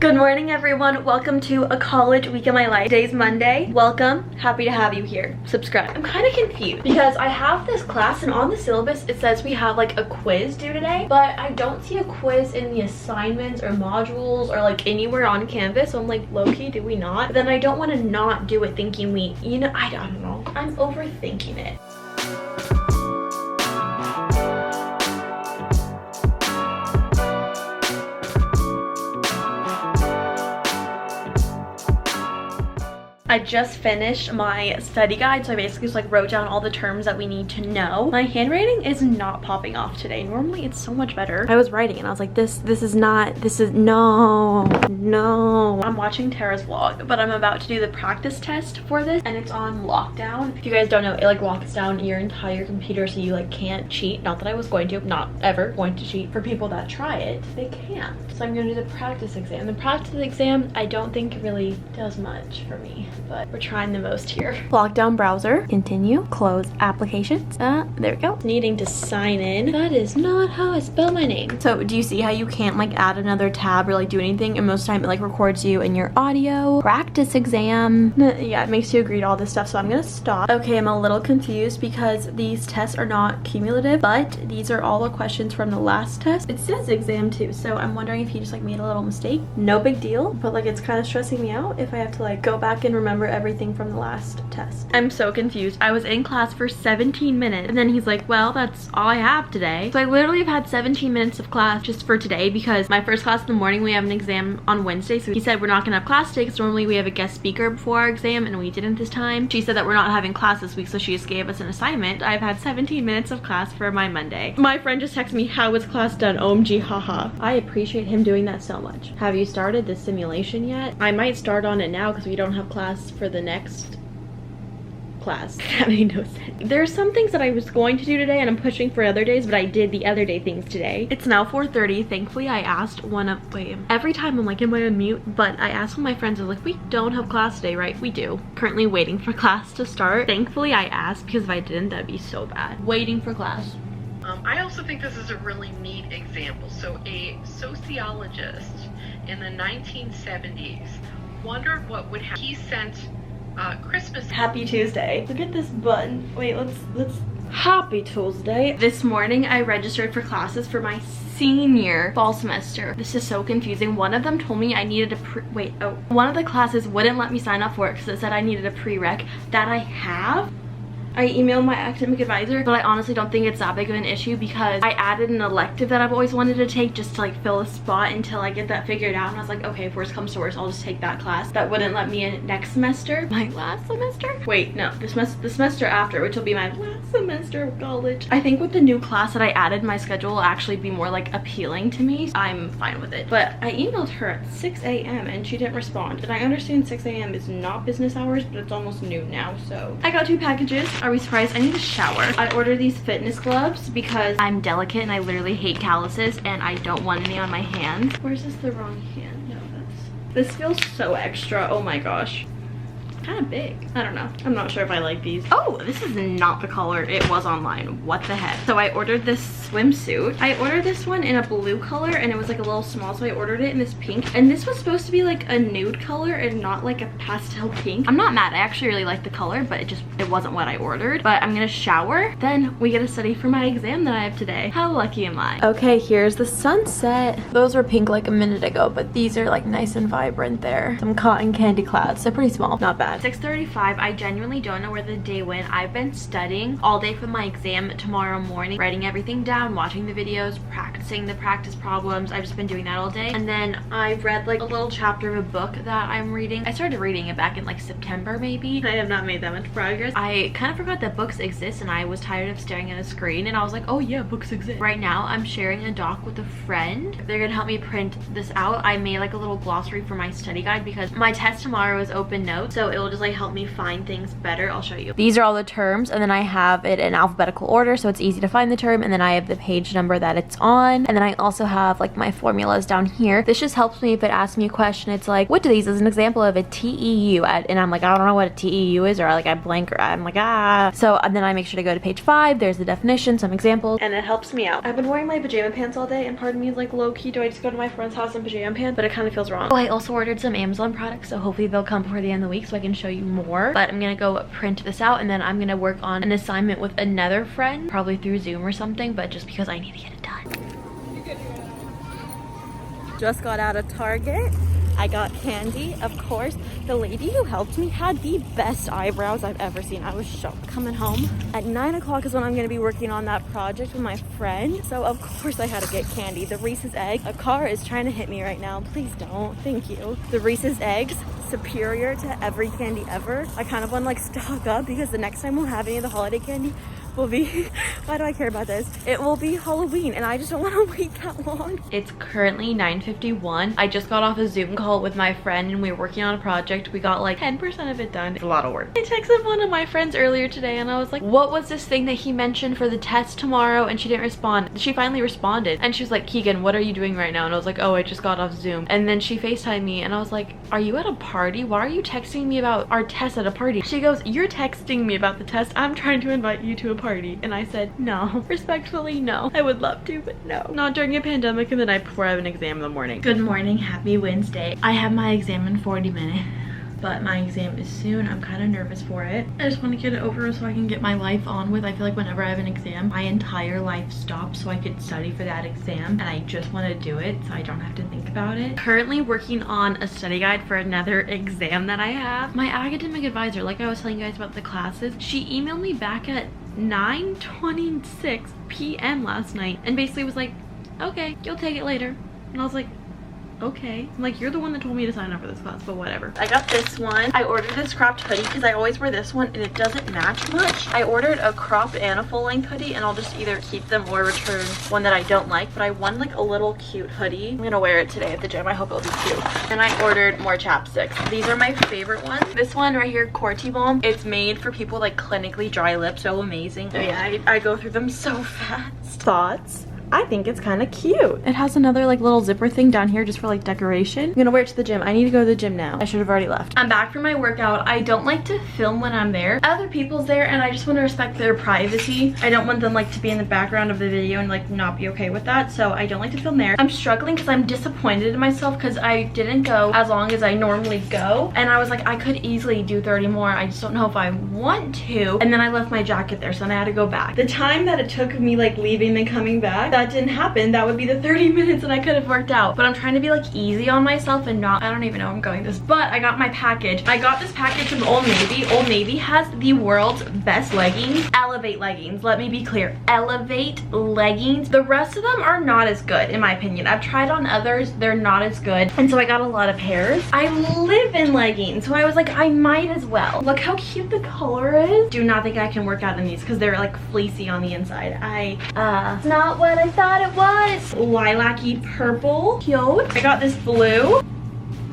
Good morning, everyone. Welcome to a college week in my life. Today's Monday. Welcome. Happy to have you here. Subscribe. I'm kind of confused because I have this class and on the syllabus it says we have like a quiz due today, but I don't see a quiz in the assignments or modules or like anywhere on Canvas. So I'm like, low-key, do we not? But then I don't want to not do it thinking we, I don't know. I'm overthinking it. I just finished my study guide, so I basically just like wrote down all the terms that we need to know. My handwriting is not popping off today. Normally it's so much better. I was writing and I was like, no. I'm watching Tara's vlog, but I'm about to do the practice test for this and it's on lockdown. If you guys don't know, it like locks down your entire computer so you like can't cheat. Not that I was going to, not ever going to cheat. For people that try it, they can't. So I'm gonna do the practice exam. The practice exam, I don't think really does much for me, but we're trying the most here. Lockdown browser, continue, close applications. There we go. Needing to sign in. That is not how I spell my name. So do you see how you can't like add another tab or like do anything? And most of the time it like records you in your audio. Practice exam. Yeah, it makes you agree to all this stuff. So I'm gonna stop. Okay, I'm a little confused because these tests are not cumulative, but these are all the questions from the last test. It says exam too, so I'm wondering if he just like made a little mistake. No big deal, but like it's kind of stressing me out if I have to like go back and remember everything from the last test. I'm so confused. I was in class for 17 minutes and then he's like, well, that's all I have today. So I literally have had 17 minutes of class just for today because my first class in the morning, we have an exam on Wednesday. So he said we're not gonna have class today because normally we have a guest speaker before our exam and we didn't this time. She said that we're not having class this week, so she just gave us an assignment. I've had 17 minutes of class for my Monday. My friend just texted me, how is class done? OMG, haha. I appreciate him doing that so much. Have you started the simulation yet? I might start on it now because we don't have class for the next class. That made no sense. There's some things that I was going to do today and I'm pushing for other days, but I did the other day things today. It's now 4:30. Thankfully I asked every time I'm like, am I on mute? But I asked one of my friends, I was like, we don't have class today, right? We do. Currently waiting for class to start. Thankfully I asked because if I didn't, that'd be so bad. Waiting for class. I also think this is a really neat example. So a sociologist in the 1970s wondered what would happen. He sent Christmas. Happy Tuesday. Look at this button. Wait, let's Happy Tuesday. This morning I registered for classes for my senior fall semester. This is so confusing. One of them told me I needed one of the classes wouldn't let me sign up for it because it said I needed a prereq that I have. I emailed my academic advisor, but I honestly don't think it's that big of an issue because I added an elective that I've always wanted to take just to like fill a spot until I get that figured out. And I was like, okay, if worst comes to worst, I'll just take that class. That wouldn't let me in next semester. My last semester? Wait, no, the semester after, which will be my last semester of college. I think with the new class that I added, my schedule will actually be more like appealing to me. I'm fine with it. But I emailed her at 6 a.m. and she didn't respond. And I understand 6 a.m. is not business hours, but it's almost noon now, so. I got 2 packages. Are we surprised? I need a shower. I ordered these fitness gloves because I'm delicate and I literally hate calluses and I don't want any on my hands. Where's this the wrong hand? No, this feels so extra. Oh my gosh. Kind of big. I don't know. I'm not sure if I like these. Oh, this is not the color it was online. What the heck? So I ordered this swimsuit. I ordered this one in a blue color and it was like a little small, so I ordered it in this pink. And this was supposed to be like a nude color and not like a pastel pink. I'm not mad. I actually really like the color, but it wasn't what I ordered. But I'm gonna shower. Then we get to study for my exam that I have today. How lucky am I? Okay, here's the sunset. Those were pink like a minute ago, but these are like nice and vibrant there. Some cotton candy clouds. They're pretty small. Not bad. 6:35. I genuinely don't know where the day went. I've been studying all day for my exam tomorrow morning, writing everything down, watching the videos, practicing the practice problems. I've just been doing that all day. And then I've read like a little chapter of a book that I'm reading. I started reading it back in like September maybe. I have not made that much progress. I kind of forgot that books exist and I was tired of staring at a screen and I was like, oh yeah, books exist. Right now I'm sharing a doc with a friend. They're gonna help me print this out. I made like a little glossary for my study guide because my test tomorrow is open notes, so it will just like help me find things better. I'll show you. These are all the terms, and then I have it in alphabetical order so it's easy to find the term, and then I have the page number that it's on, and then I also have like my formulas down here. This just helps me if it asks me a question. It's like, what do these as an example of a TEU? And I'm like, I don't know what a TEU is, or like I blank, or I'm like, ah. So and then I make sure to go to page 5. There's the definition, some examples, and it helps me out. I've been wearing my pajama pants all day, and part of me is like, low-key, do I just go to my friend's house in pajama pants? But it kind of feels wrong. Oh, I also ordered some Amazon products, so hopefully they'll come before the end of the week so I can show you more. But I'm gonna go print this out, and then I'm gonna work on an assignment with another friend, probably through Zoom or something, but just because I need to get it done. Just got out of Target. I got candy, of course. The lady who helped me had the best eyebrows I've ever seen. I was shocked. Coming home at 9 o'clock is when I'm gonna be working on that project with my friend. So of course I had to get candy. The Reese's egg. A car is trying to hit me right now. Please don't. Thank you. The Reese's eggs, superior to every candy ever. I kind of want to like stock up because the next time we'll have any of the holiday candy will be, why do I care about this? It will be Halloween, and I just don't want to wait that long. It's currently 9:51. I just got off a Zoom call with my friend and we were working on a project. We got like 10% of it done. It's a lot of work. I texted one of my friends earlier today and I was like, what was this thing that he mentioned for the test tomorrow? And she didn't respond. She finally responded and she was like, Keegan, what are you doing right now? And I was like, oh, I just got off Zoom. And then she FaceTimed me and I was like, are you at a party? Why are you texting me about our test at a party? She goes, you're texting me about the test. I'm trying to invite you to a party. And I said, no, respectfully, no. I would love to, but no. Not during a pandemic and the night before I have an exam in the morning. Good morning, happy Wednesday. I have my exam in 40 minutes. But my exam is soon. I'm kind of nervous for it. I just want to get it over so I can get my life on with. I feel like whenever I have an exam, my entire life stops so I could study for that exam, and I just want to do it so I don't have to think about it. Currently working on a study guide for another exam that I have. My academic advisor, like I was telling you guys about the classes, she emailed me back at 9:26 p.m. last night and basically was like, okay, you'll take it later. And I was like, okay. I'm like, you're the one that told me to sign up for this class, but whatever. I got this one. I ordered this cropped hoodie because I always wear this one and it doesn't match much. I ordered a cropped and a full length hoodie and I'll just either keep them or return one that I don't like, but I want like a little cute hoodie. I'm gonna wear it today at the gym. I hope it'll be cute. And I ordered more chapsticks. These are my favorite ones. This one right here, Corti Balm. It's made for people like clinically dry lips. So amazing. So yeah, I go through them so fast. Thoughts? I think it's kind of cute. It has another like little zipper thing down here just for like decoration. I'm gonna wear it to the gym. I need to go to the gym now. I should have already left. I'm back from my workout. I don't like to film when I'm there. Other people's there and I just want to respect their privacy. I don't want them like to be in the background of the video and like not be okay with that. So I don't like to film there. I'm struggling because I'm disappointed in myself because I didn't go as long as I normally go. And I was like, I could easily do 30 more. I just don't know if I want to. And then I left my jacket there, so then I had to go back. The time that it took me like leaving and coming back, that didn't happen. That would be the 30 minutes and I could have worked out. But I'm trying to be like easy on myself and not, I don't even know how I'm going this, but I got my package. I got this package from Old Navy. Old Navy has the world's best leggings. Elevate leggings. Let me be clear. Elevate leggings. The rest of them are not as good in my opinion. I've tried on others. They're not as good. And so I got a lot of pairs. I live in leggings. So I was like, I might as well. Look how cute the color is. Do not think I can work out in these because they're like fleecy on the inside. It's not what I thought it was. Lilac-y purple. Cute. I got this blue.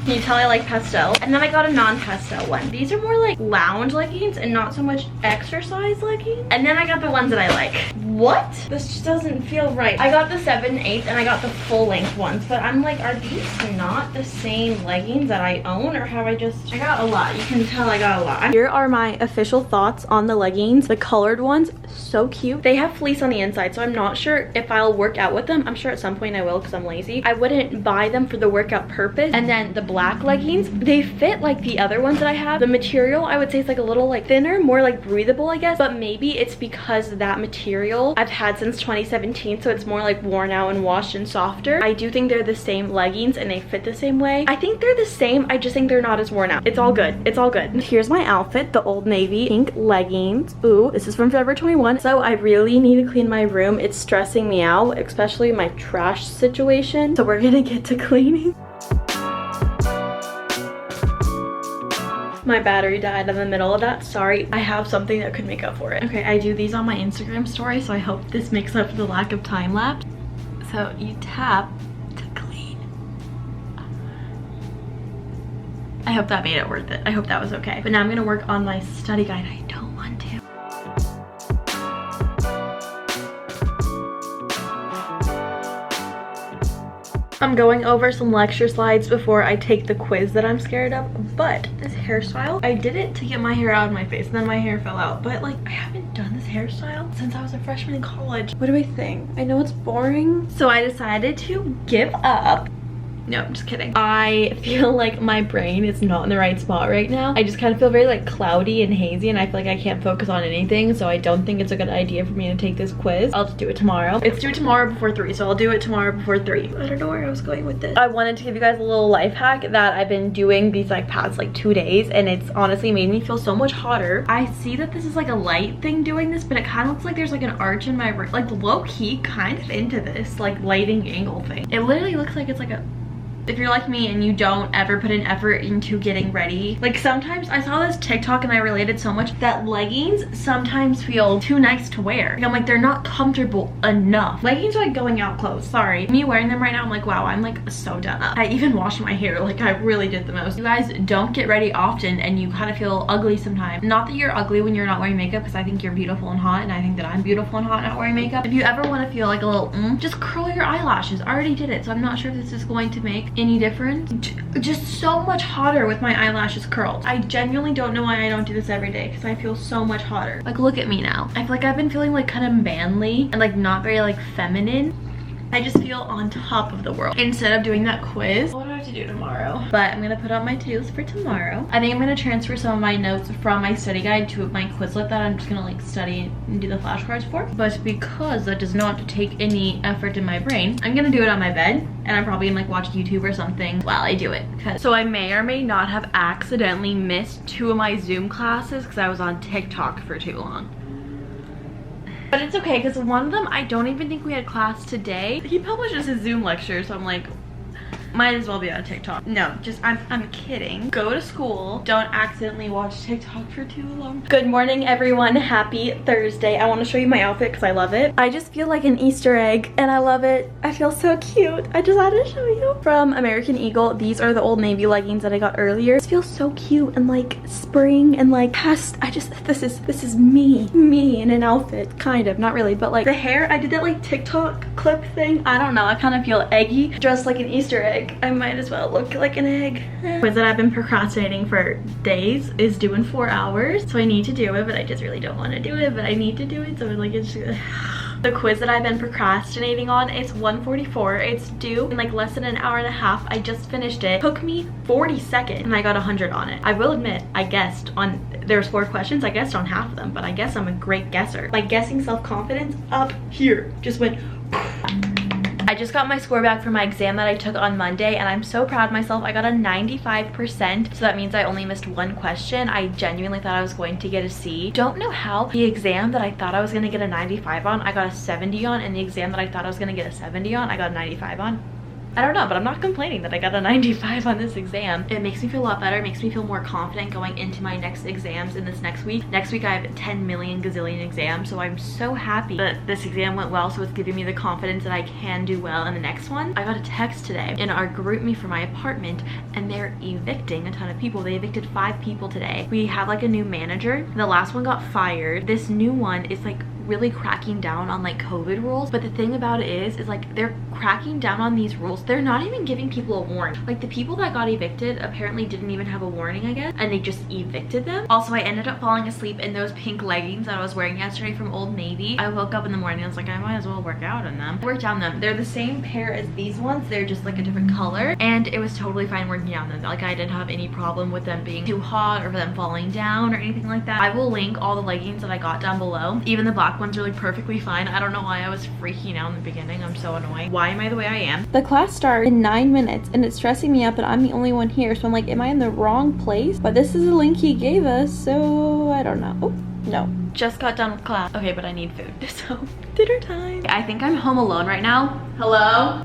Can you tell I like pastel? And then I got a non-pastel one. These are more like lounge leggings and not so much exercise leggings. And then I got the ones that I like. What? This just doesn't feel right. I got the 7/8 and I got the full length ones, but I'm like, are these not the same leggings that I own, or have I got a lot. You can tell I got a lot. Here are my official thoughts on the leggings. The colored ones, so cute. They have fleece on the inside, so I'm not sure if I'll work out with them. I'm sure at some point I will because I'm lazy. I wouldn't buy them for the workout purpose. And then the black leggings, they fit like the other ones that I have. The material I would say is like a little like thinner, more like breathable I guess, but maybe it's because that material I've had since 2017, so it's more like worn out and washed and softer. I do think they're the same leggings and they fit the same way. I think they're the same, I just think they're not as worn out. It's all good. It's all good. Here's my outfit, the Old Navy pink leggings. Ooh, this is from Forever 21. So I really need to clean my room. It's stressing me out, especially my trash situation. So we're gonna get to cleaning. My battery died in the middle of that. Sorry, I have something that could make up for it. Okay, I do these on my Instagram story, so I hope this makes up for the lack of time lapse. So you tap to clean. I hope that made it worth it. I hope that was okay. But now I'm gonna work on my study guide. I don't want to. I'm going over some lecture slides before I take the quiz that I'm scared of, but this hairstyle, I did it to get my hair out of my face and then my hair fell out, but like I haven't done this hairstyle since I was a freshman in college. What do I think? I know it's boring, so I decided to give up. No, I'm just kidding. I feel like my brain is not in the right spot right now. I just kind of feel very like cloudy and hazy, and I feel like I can't focus on anything, so I don't think it's a good idea for me to take this quiz. I'll just do it tomorrow. It's due tomorrow before 3, so I'll do it tomorrow before 3. I don't know where I was going with this. I wanted to give you guys a little life hack that I've been doing these like past like 2 days, and it's honestly made me feel so much hotter. I see that this is like a light thing doing this, but it kind of looks like there's like an arch in my brain. Like low-key kind of into this like lighting angle thing. It literally looks like it's like a... If you're like me and you don't ever put an effort into getting ready, like sometimes I saw this TikTok and I related so much that leggings sometimes feel too nice to wear. Like, I'm like, they're not comfortable enough. Leggings are like going out clothes, sorry. Me wearing them right now, I'm like, wow, I'm like so done up. I even washed my hair, like I really did the most. You guys don't get ready often and you kind of feel ugly sometimes. Not that you're ugly when you're not wearing makeup, because I think you're beautiful and hot, and I think that I'm beautiful and hot not wearing makeup. If you ever want to feel like a little just curl your eyelashes. I already did it, so I'm not sure if this is going to make any difference. Just so much hotter with my eyelashes curled. I genuinely don't know why I don't do this every day, because I feel so much hotter. Like look at me now. I feel like I've been feeling like kind of manly and like not very like feminine. I just feel on top of the world instead of doing that quiz. What do I have to do tomorrow? But I'm gonna put on my to-dos for tomorrow. I think I'm gonna transfer some of my notes from my study guide to my Quizlet that I'm just gonna like study and do the flashcards for. But because that does not take any effort in my brain, I'm gonna do it on my bed, and I'm probably gonna like watch YouTube or something while I do it. So I may or may not have accidentally missed 2 of my Zoom classes because I was on TikTok for too long. But it's okay, because one of them, I don't even think we had class today. He publishes his Zoom lecture, so I'm like, might as well be on TikTok. No, just I'm kidding. Go to school. Don't accidentally watch TikTok for too long. Good morning, everyone. Happy Thursday. I want to show you my outfit because I love it. I just feel like an Easter egg and I love it. I feel so cute. I just had to show you. From American Eagle, these are the Old Navy leggings that I got earlier. This feels so cute and like spring and like past. This is me in an outfit, kind of, not really, but like the hair, I did that like TikTok clip thing. I don't know, I kind of feel eggy, dressed like an Easter egg. I might as well look like an egg. Quiz that I've been procrastinating for days is due in 4 hours, so I need to do it, but I just really don't want to do it, but I need to do it, so like it's just... The quiz that I've been procrastinating on, it's 1:44. It's due in like less than an hour and a half. I just finished it. Took me 40 seconds and I got 100 on it. I will admit, I guessed on, there's 4 questions, I guessed on half of them, but I guess I'm a great guesser. My guessing self-confidence up here just went... I just got my score back for my exam that I took on Monday, and I'm so proud of myself. I got a 95%, so that means I only missed 1 question. I genuinely thought I was going to get a C. Don't know how the exam that I thought I was gonna get a 95 on, I got a 70 on, and the exam that I thought I was gonna get a 70 on, I got a 95 on. I don't know, but I'm not complaining that I got a 95 on this exam. It makes me feel a lot better. It makes me feel more confident going into my next exams in this next week. Next week I have 10 million gazillion exams, so I'm so happy that this exam went well, so it's giving me the confidence that I can do well in the next one. I got a text today in our group me for my apartment, and they're evicting a ton of people. They evicted 5 people today. We have like a new manager. The last one got fired. This new one is like really cracking down on like COVID rules, but the thing about it is like they're cracking down on these rules. They're not even giving people a warning. Like the people that got evicted apparently didn't even have a warning, I guess, and they just evicted them. Also, I ended up falling asleep in those pink leggings that I was wearing yesterday from Old Navy. I woke up in the morning, I was like, I might as well work out in them. I worked on them. They're the same pair as these ones, they're just like a different color, and it was totally fine working on them. Like I didn't have any problem with them being too hot or for them falling down or anything like that. I will link all the leggings that I got down below. Even the black ones are like perfectly fine. I don't know why I was freaking out in the beginning. I'm so annoying. Why am I the way I am? The class started in 9 minutes and it's stressing me out that I'm the only one here, so I'm like, am I in the wrong place? But this is the link he gave us, so I don't know. Oh, no. Just got done with class. Okay, but I need food, so dinner time. I think I'm home alone right now. Hello?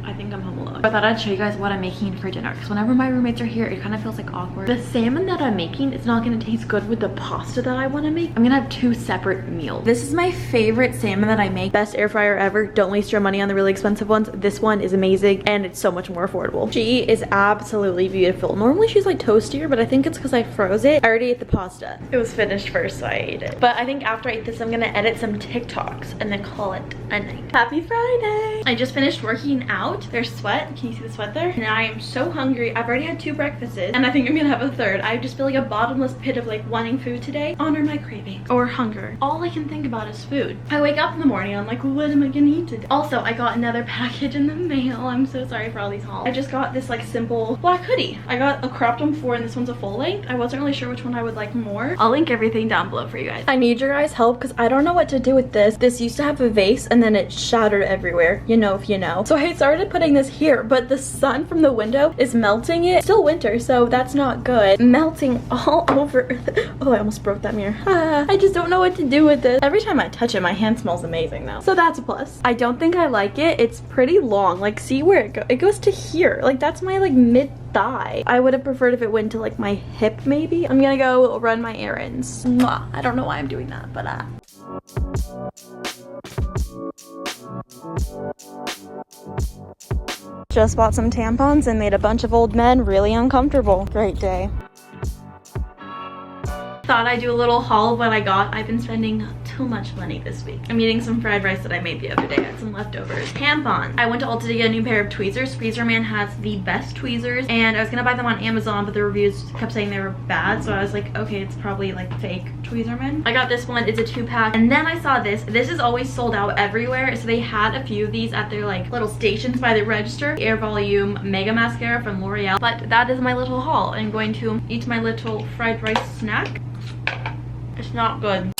I think I'm home alone. I thought I'd show you guys what I'm making for dinner, because whenever my roommates are here, it kind of feels like awkward. The salmon that I'm making is not gonna taste good with the pasta that I want to make. I'm gonna have 2 separate meals. This is my favorite salmon that I make. Best air fryer ever. Don't waste your money on the really expensive ones. This one is amazing and it's so much more affordable. She is absolutely beautiful. Normally she's like toastier, but I think it's because I froze it. I already ate the pasta. It was finished first, so I ate it. But I think after I eat this, I'm gonna edit some TikToks and then call it a night. Happy Friday. I just finished working out. There's sweat. Can you see the sweat there? And I am so hungry. I've already had 2 breakfasts and I think I'm gonna have a third. I just feel like a bottomless pit of like wanting food today. Honor my cravings or hunger. All I can think about is food. I wake up in the morning, I'm like, what am I gonna eat today? Also, I got another package in the mail. I'm so sorry for all these hauls. I just got this like simple black hoodie. I got a cropped one before and this one's a full length. I wasn't really sure which one I would like more. I'll link everything down below for you guys. I need your guys' help because I don't know what to do with this. This used to have a vase and then it shattered everywhere. You know if you know. So I started putting this here, but the sun from the window is melting it. It's still winter, so that's not good. Melting all over. Oh, I almost broke that mirror. I just don't know what to do with this. Every time I touch it, my hand smells amazing though. So that's a plus. I don't think I like it. It's pretty long. Like, see where it goes? It goes to here. Like, that's my like mid thigh. I would have preferred if it went to like my hip maybe. I'm gonna go run my errands. Mwah. I don't know why I'm doing that, but just bought some tampons and made a bunch of old men really uncomfortable. Great day. Thought I'd do a little haul of what I got. I've been spending too much money this week. I'm eating some fried rice that I made the other day. I had some leftovers. Tampons. I went to Ulta to get a new pair of tweezers. Tweezer Man has the best tweezers and I was gonna buy them on Amazon, but the reviews kept saying they were bad, so I was like, okay, it's probably like fake Tweezer Man. I got this one. It's a 2-pack. And then I saw this. This is always sold out everywhere, so they had a few of these at their like little stations by the register. Air Volume Mega Mascara from L'Oreal. But that is my little haul. I'm going to eat my little fried rice snack. It's not good.